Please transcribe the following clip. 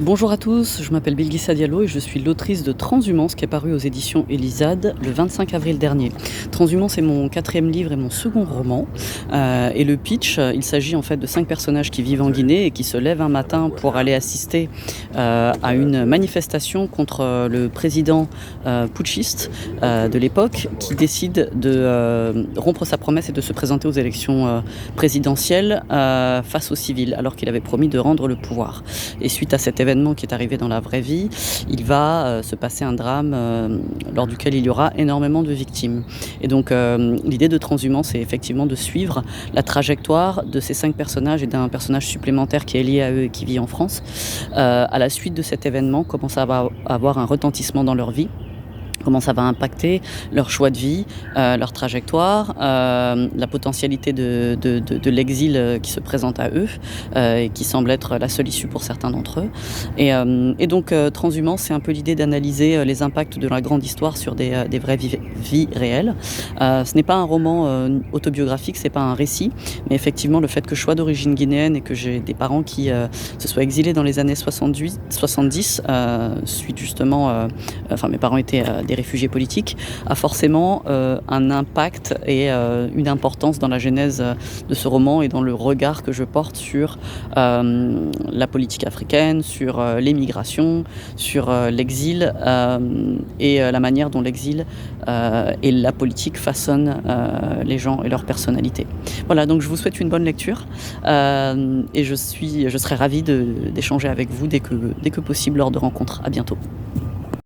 Bonjour à tous, je m'appelle Bilguissa Diallo et je suis l'autrice de Transhumance qui est paru aux éditions Elisade le 25 avril dernier. Transhumance est mon quatrième livre et mon second roman. Et le pitch, il s'agit en fait de 5 personnages qui vivent en Guinée et qui se lèvent un matin pour aller assister à une manifestation contre le président putschiste de l'époque qui décide de rompre sa promesse et de se présenter aux élections présidentielles face aux civils alors qu'il avait promis de rendre le pouvoir. Et suite à cet événement qui est arrivé dans la vraie vie, il va se passer un drame lors duquel il y aura énormément de victimes. Et donc l'idée de Transhumance, c'est effectivement de suivre la trajectoire de ces 5 personnages et d'un personnage supplémentaire qui est lié à eux et qui vit en France, à la suite de cet événement, comment ça va avoir un retentissement dans leur vie. Comment ça va impacter leur choix de vie, leur trajectoire, la potentialité de l'exil qui se présente à eux et qui semble être la seule issue pour certains d'entre eux. Et donc Transhumance, c'est un peu l'idée d'analyser les impacts de la grande histoire sur des vraies vies réelles. Ce n'est pas un roman autobiographique, c'est pas un récit, mais effectivement le fait que je sois d'origine guinéenne et que j'ai des parents qui se soient exilés dans les années 70, suite justement, mes parents étaient des réfugiés politiques, a forcément un impact et une importance dans la genèse de ce roman et dans le regard que je porte sur la politique africaine, sur l'émigration, sur l'exil et la manière dont l'exil et la politique façonnent les gens et leur personnalité. Voilà, donc je vous souhaite une bonne lecture et je serai ravie d'échanger avec vous dès que possible lors de rencontres. À bientôt.